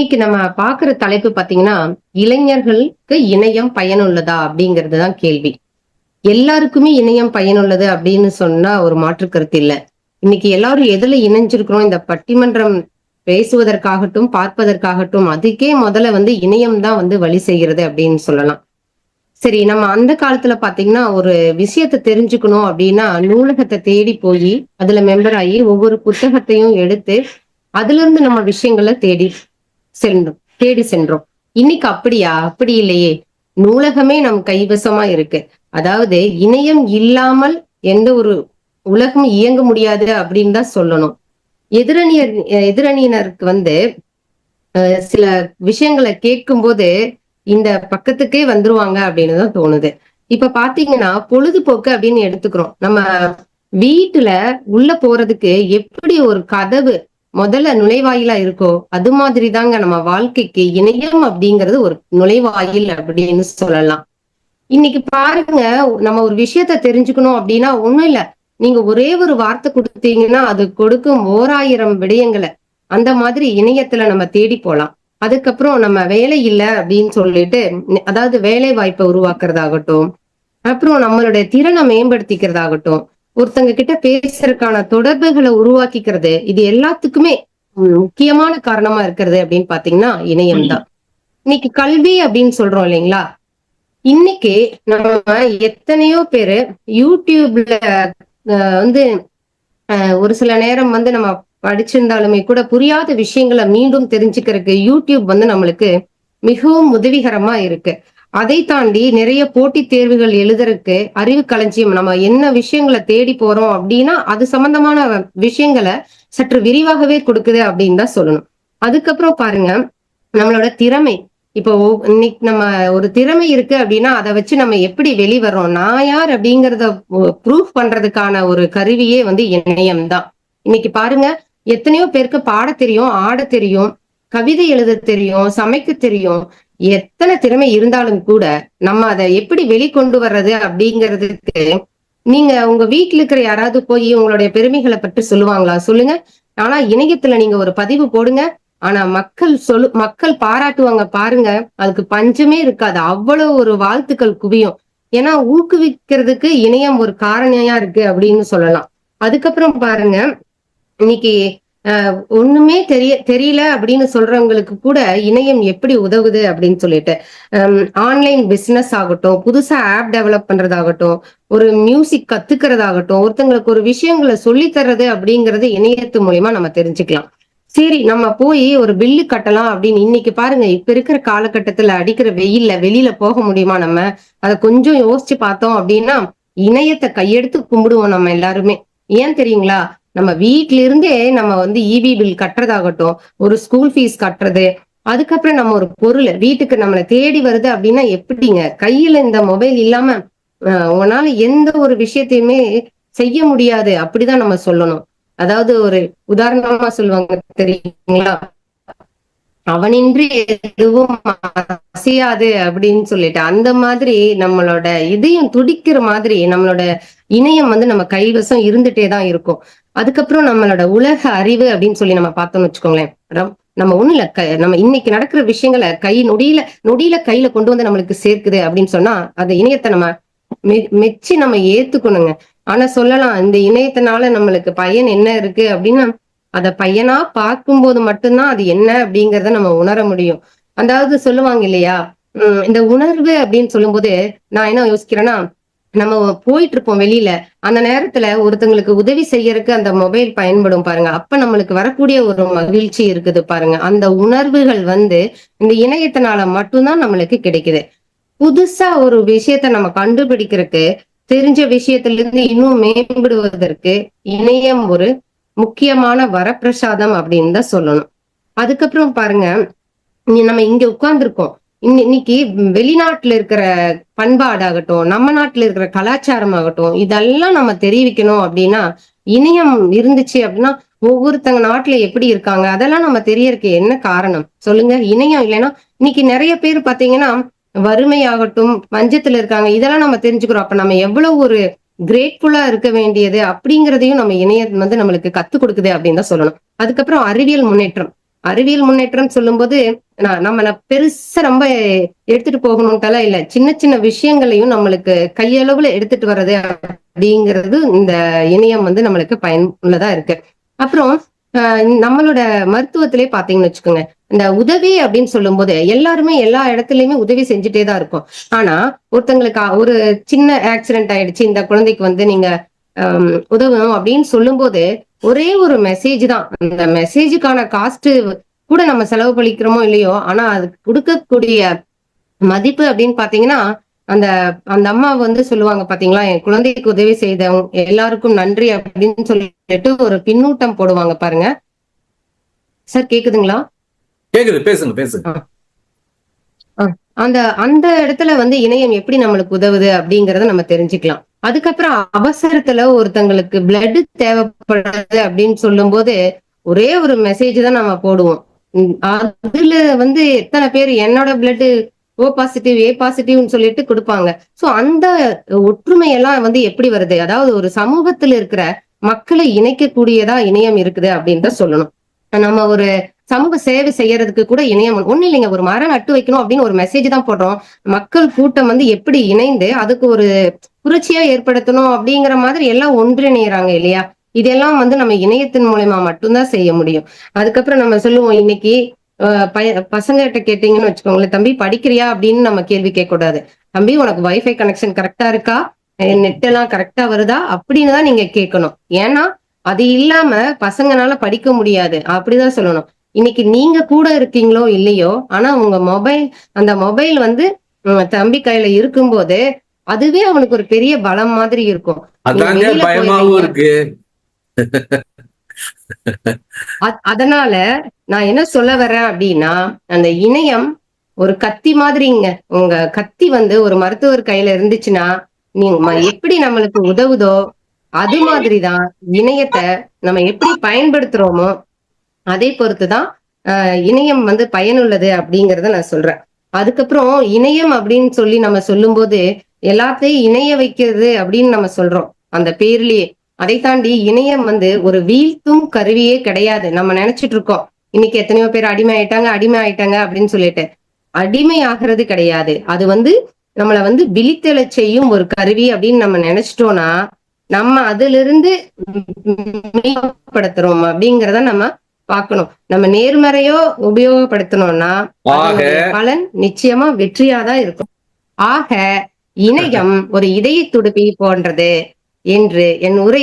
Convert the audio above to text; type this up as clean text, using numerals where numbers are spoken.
இன்னைக்கு நம்ம பாக்குற தலைப்பு பாத்தீங்கன்னா, இளைஞர்களுக்கு இணையம் பயனுள்ளதா அப்படிங்கிறதுதான் கேள்வி. எல்லாருக்குமே இணையம் பயனுள்ளது அப்படின்னு சொன்னா ஒரு மாற்று கருத்து இல்ல. இன்னைக்கு எல்லாரும் எதுல இணைஞ்சிருக்கிறோம், இந்த பட்டிமன்றம் பேசுவதற்காகட்டும், பார்ப்பதற்காகட்டும், அதுக்கே முதல்ல இணையம் தான் வழி செய்கிறது அப்படின்னு சொல்லலாம். சரி, நம்ம அந்த காலத்துல பாத்தீங்கன்னா, ஒரு விஷயத்த தெரிஞ்சுக்கணும் அப்படின்னா, நூலகத்தை தேடி போய் அதுல மெம்பர் ஆகி ஒவ்வொரு புத்தகத்தையும் எடுத்து அதுல இருந்து நம்ம விஷயங்களை தேடி சென்றோம். இன்னைக்கு அப்படியா? அப்படி இல்லையே. நூலகமே நம் கைவசமா இருக்கு. அதாவது இணையம் இல்லாமல் எந்த ஒரு உலகம் இயங்க முடியாது அப்படின்னு தான் சொல்லணும். எதிரணியர் எதிரணியினருக்கு சில விஷயங்களை கேட்கும்போது இந்த பக்கத்துக்கே வந்துருவாங்க அப்படின்னு தான் தோணுது. இப்ப பாத்தீங்கன்னா பொழுதுபோக்கு அப்படின்னு எடுத்துக்கிறோம். நம்ம வீட்டுல உள்ள போறதுக்கு எப்படி ஒரு கதவு முதல்ல நுழைவாயிலா இருக்கோ அது மாதிரி தாங்க நம்ம வாழ்க்கைக்கு இணையம் அப்படிங்கிறது ஒரு நுழைவாயில் அப்படின்னு சொல்லலாம். இன்னைக்கு பாருங்க, நம்ம ஒரு விஷயத்த தெரிஞ்சுக்கணும் அப்படின்னா ஒண்ணும் இல்ல. நீங்க ஒரே ஒரு வார்த்தை கொடுத்தீங்கன்னா அது கொடுக்கும் 1000 விடயங்களை அந்த மாதிரி இணையத்துல நம்ம தேடி போலாம். அதுக்கப்புறம் நம்ம வேலை இல்லை அப்படின்னு சொல்லிட்டு, அதாவது வேலை வாய்ப்பை உருவாக்குறதாகட்டும், அப்புறம் நம்மளுடைய திறனை மேம்படுத்திக்கிறதாகட்டும், ஒருத்தங்க கிட்ட பேசுறதுக்கான தொடர்புகளை உருவாக்கிக்கிறது, இது எல்லாத்துக்குமே முக்கியமான காரணமா இருக்கிறது அப்படின்னு பாத்தீங்கன்னா இணையம் தான். இன்னைக்கு கல்வி அப்படின்னு சொல்றோம் இல்லைங்களா? இன்னைக்கு நம்ம எத்தனையோ பேரு யூடியூப்ல வந்து ஒரு சில நேரம் நம்ம படிச்சிருந்தாலுமே கூட புரியாத விஷயங்களை மீண்டும் தெரிஞ்சுக்கிறதுக்கு யூடியூப் நம்மளுக்கு மிகவும் உதவிகரமா இருக்கு. அதை தாண்டி நிறைய போட்டித் தேர்வுகள் எழுதுறதுக்கு அறிவு களஞ்சியம், நம்ம என்ன விஷயங்களை தேடி போறோம் அப்படின்னா அது சம்பந்தமான விஷயங்களை சற்று விரிவாகவே கொடுக்குது அப்படின்னு தான் சொல்லணும். அதுக்கப்புறம் பாருங்க, நம்மளோட திறமை. இப்போ இன்னைக்கு நம்ம ஒரு திறமை இருக்கு அப்படின்னா அதை வச்சு நம்ம எப்படி வெளிவரோம், நான் யார் அப்படிங்கறத ப்ரூஃப் பண்றதுக்கான ஒரு கருவியே இணையம் தான். இன்னைக்கு பாருங்க, எத்தனையோ பேருக்கு பாட தெரியும், ஆட தெரியும், கவிதை எழுத தெரியும், சமைக்க தெரியும். எத்தனை திறமை இருந்தாலும் கூட நம்ம அதை எப்படி வெளிக்கொண்டு வர்றது அப்படிங்கிறதுக்கு நீங்க உங்க வீட்டுல இருக்கிற யாராவது போய் உங்களுடைய பெருமைகளை பற்றி சொல்லுவாங்களா? சொல்லுங்க. ஆனா இணையத்துல நீங்க ஒரு பதிவு போடுங்க, ஆனா மக்கள் பாராட்டுவாங்க பாருங்க. அதுக்கு பஞ்சமே இருக்காது, அவ்வளவு ஒரு வாழ்த்துக்கள் குவியும். ஏன்னா ஊக்குவிக்கிறதுக்கு இணையம் ஒரு காரணியா இருக்கு அப்படின்னு சொல்லலாம். அதுக்கப்புறம் பாருங்க, இன்னைக்கு ஒண்ணுமே தெரியல அப்படின்னு சொல்றவங்களுக்கு கூட இணையம் எப்படி உதவுது அப்படின்னு சொல்லிட்டு, ஆன்லைன் பிசினஸ் ஆகட்டும், புதுசா ஆப் டெவலப் பண்றதாகட்டும், ஒரு மியூசிக் கத்துக்கிறதாகட்டும், ஒருத்தங்களுக்கு ஒரு விஷயங்களை சொல்லி தர்றது அப்படிங்கறது இணையத்து மூலியமா நம்ம தெரிஞ்சுக்கலாம். சரி, நம்ம போய் ஒரு பில்லு கட்டலாம் அப்படின்னு இன்னைக்கு பாருங்க, இப்ப இருக்கிற காலகட்டத்துல அடிக்கிற வெயில்ல வெளியில போக முடியுமா? நம்ம அதை கொஞ்சம் யோசிச்சு பார்த்தோம் அப்படின்னா இணையத்தை கையெடுத்து கும்பிடுவோம் நம்ம எல்லாருமே. ஏன் தெரியுங்களா? நம்ம வீட்ல இருந்தே நம்ம இபி பில் கட்டுறதாகட்டும், ஒரு ஸ்கூல் ஃபீஸ் கட்டுறது, அதுக்கப்புறம் நம்ம ஒரு பொருள் வீட்டுக்கு நம்மளை தேடி வருது அப்படின்னா எப்படிங்க? கையில இந்த மொபைல் இல்லாம உங்களால எந்த ஒரு விஷயத்தையுமே செய்ய முடியாது அப்படிதான் நம்ம சொல்லணும். அதாவது ஒரு உதாரணமா சொல்லுவாங்க தெரியுங்களா, அவனின்றி எதுவும் அசையாது அப்படின்னு சொல்லிட்டு, அந்த மாதிரி நம்மளோட இதயம் துடிக்கிற மாதிரி நம்மளோட இணையம் நம்ம கைவசம் இருந்துட்டே தான் இருக்கும். அதுக்கப்புறம் நம்மளோட உலக அறிவு அப்படின்னு சொல்லி நம்ம பார்த்தோம்னு வச்சுக்கோங்களேன். நம்ம ஒண்ணு இல்ல, நம்ம இன்னைக்கு நடக்கிற விஷயங்களை நொடியில கையில கொண்டு நம்மளுக்கு சேர்க்குது அப்படின்னு சொன்னா அந்த இணையத்தை நம்ம மெச்சி நம்ம ஏத்துக்கணுங்க. ஆனா சொல்லலாம், இந்த இணையத்தினால நம்மளுக்கு பயன் என்ன இருக்கு அப்படின்னா, அத பையனா பார்க்கும்போது மட்டும்தான் அது என்ன அப்படிங்கறத நம்ம உணர முடியும். அதாவது சொல்லுவாங்க இல்லையா, இந்த உணர்வு அப்படின்னு சொல்லும் போது நான் என்ன யோசிக்கிறேன்னா, நம்ம போயிட்டு இருப்போம் வெளியில, அந்த நேரத்துல ஒருத்தங்களுக்கு உதவி செய்யறதுக்கு அந்த மொபைல் பயன்படும் பாருங்க, அப்ப நம்மளுக்கு வரக்கூடிய ஒரு மகிழ்ச்சி இருக்குது பாருங்க. அந்த உணர்வுகள் இந்த இணையத்தினால மட்டும்தான் நம்மளுக்கு கிடைக்குது. புதுசா ஒரு விஷயத்த நம்ம கண்டுபிடிக்கிறதுக்கு, தெரிஞ்ச விஷயத்துல இருந்து இன்னும் மேம்படுவதற்கு இணையம் ஒரு முக்கியமான வரப்பிரசாதம் அப்படின்னு தான் சொல்லணும். அதுக்கப்புறம் பாருங்க, நம்ம இங்க உட்கார்ந்துருக்கோம், இன்னைக்கு வெளிநாட்டுல இருக்கிற பண்பாடாகட்டும், நம்ம நாட்டுல இருக்கிற கலாச்சாரம் ஆகட்டும், இதெல்லாம் நம்ம தெரிவிக்கணும் அப்படின்னா இணையம் இருந்துச்சு அப்படின்னா, ஒவ்வொருத்தங்க நாட்டுல எப்படி இருக்காங்க அதெல்லாம் நம்ம தெரியறதுக்கு என்ன காரணம் சொல்லுங்க? இணையம் இல்லைன்னா இன்னைக்கு நிறைய பேர் பாத்தீங்கன்னா வறுமையாகட்டும், பஞ்சத்துல இருக்காங்க, இதெல்லாம் நம்ம தெரிஞ்சுக்கிறோம். அப்ப நம்ம எவ்வளவு ஒரு கிரேட்ஃபுல்லா இருக்க வேண்டியது அப்படிங்கிறதையும் நம்ம இணையம் நம்மளுக்கு கத்துக் கொடுக்குது அப்படின்னு தான் சொல்லணும். அதுக்கப்புறம் அறிவியல் முன்னேற்றம். அறிவியல் முன்னேற்றம் சொல்லும்போது நம்ம பெருசா ரொம்ப எடுத்துட்டு போகணும்ட்டாலாம் இல்ல. சின்ன சின்ன விஷயங்களையும் நம்மளுக்கு கையளவுல எடுத்துட்டு வர்றது அப்படிங்கிறது இந்த இணையம் வந்து நம்மளுக்கு பயனுள்ளதா இருக்கு. அப்புறம் நம்மளோட மருத்துவத்திலே பாத்தீங்கன்னு வச்சுக்கோங்க, இந்த உதவி அப்படின்னு சொல்லும்போது எல்லாருமே எல்லா இடத்துலயுமே உதவி செஞ்சுட்டே தான் இருக்கும். ஆனா ஒருத்தங்களுக்கு ஒரு சின்ன ஆக்சிடென்ட் ஆயிடுச்சு, இந்த குழந்தைக்கு வந்து நீங்க உதவணும் அப்படின்னு சொல்லும்போது ஒரே ஒரு மெசேஜ் தான். அந்த மெசேஜுக்கான காஸ்ட் கூட நம்ம செலவழிக்கிறோமோ இல்லையோ, ஆனா அது கொடுக்கக்கூடிய மதிப்பு அப்படின்னு பாத்தீங்கன்னா, அந்த அந்த அம்மா வந்து சொல்லுவாங்க பாத்தீங்களா, என் குழந்தைக்கு உதவி செய்தவங்க எல்லாருக்கும் நன்றி அப்படின்னு சொல்லிட்டு ஒரு பின்னூட்டம் போடுவாங்க பாருங்க. சார் கேக்குதுங்களா? கேக்குது, பேசுங்க பேசுங்க. ஆ. அந்த அந்த இடத்துல வந்து இணையம் எப்படி நம்மளுக்கு உதவுது அப்படிங்கறத நம்ம தெரிஞ்சுக்கலாம். அதுக்கப்புறம் அவசரத்துல ஒருத்தங்களுக்கு பிளட் தேவைப்படுறது அப்படின்னு சொல்லும்போது ஒரே ஒரு மெசேஜ் தான் நம்ம போடுவோம். அதுல வந்து எத்தனை பேர் என்னோட பிளட் ஓ பாசிட்டிவ் ஏ பாசிட்டிவ்னு சொல்லிட்டு கொடுப்பாங்க. சோ அந்த ஒற்றுமை எல்லாம் வந்து எப்படி வருது, அதாவது ஒரு சமூகத்துல இருக்கிற மக்களை இணைக்கக்கூடியதா இணையம் இருக்குது அப்படின்னு தான் சொல்லணும். நம்ம ஒரு சமூக சேவை செய்யறதுக்கு கூட இணையம் ஒண்ணு இல்லைங்க, ஒரு மரம் நட்டு வைக்கணும் அப்படின்னு ஒரு மெசேஜ் தான் போடுறோம். மக்கள் கூட்டம் வந்து எப்படி இணைந்து அதுக்கு ஒரு புரட்சியா ஏற்படுத்தணும் அப்படிங்கிற மாதிரி எல்லாம் ஒன்றிணையறாங்க இல்லையா? இதெல்லாம் வந்து நம்ம இணையத்தின் மூலியமா மட்டும்தான் செய்ய முடியும். அதுக்கப்புறம் நம்ம சொல்லுவோம் இன்னைக்கு பசங்க கிட்ட கேட்டீங்கன்னு வச்சுக்கோங்களேன், தம்பி படிக்கிறியா அப்படின்னு நம்ம கேள்வி கேட்க கூடாது. தம்பி உனக்கு வைஃபை கனெக்ஷன் கரெக்டா இருக்கா, நெட் எல்லாம் கரெக்டா வருதா அப்படின்னு தான் நீங்க கேட்கணும். ஏன்னா அது இல்லாம பசங்கனால படிக்க முடியாது அப்படிதான் சொல்லணும். இன்னைக்கு நீங்க கூட இருக்கீங்களோ இல்லையோ, ஆனா உங்க அந்த மொபைல் வந்து தம்பி கையில இருக்கும்போது அதுவே அவனுக்கு ஒரு பெரிய பலம் மாதிரி இருக்கும். அதாங்க பயமாவும் இருக்கு. அதனால நான் என்ன சொல்ல வர்றேன் அப்படின்னா, அந்த இணையம் ஒரு கத்தி மாதிரிங்க. உங்க கத்தி வந்து ஒரு மருத்துவர் கையில இருந்துச்சுன்னா, நீங்க எப்படி நம்மளுக்கு உதவுதோ அது மாதிரிதான் இணையத்தை நம்ம எப்படி பயன்படுத்துறோமோ அதை பொறுத்துதான் இணையம் வந்து பயனுள்ளது அப்படிங்கறத நான் சொல்றேன். அதுக்கப்புறம் இணையம் அப்படின்னு சொல்லி நம்ம சொல்லும்போது எல்லாத்தையும் இணைய வைக்கிறது அப்படின்னு நம்ம சொல்றோம் அந்த பேர்லயே. அதை தாண்டி இணையம் வந்து ஒரு வீழ்த்தும் கருவியே கிடையாது. நம்ம நினைச்சிட்டு இருக்கோம் இன்னைக்கு எத்தனையோ பேர் அடிமை ஆயிட்டாங்க அப்படின்னு சொல்லிட்டு. அடிமை ஆகிறது கிடையாது. அது வந்து நம்மளை வந்து விழித்தெழச் செய்யும் ஒரு கருவி அப்படின்னு நம்ம நினைச்சிட்டோம்னா நம்ம அதுல இருந்து மேம்படுத்துறோம் அப்படிங்கறத நம்ம பார்க்கணும். நம்ம நேர்மறையோ உபயோகப்படுத்தணும்னா பலன் நிச்சயமா வெற்றியாதான் இருக்கும். ஆக இணையம் ஒரு இதய துடிப்பி போன்றது என்று என் உரை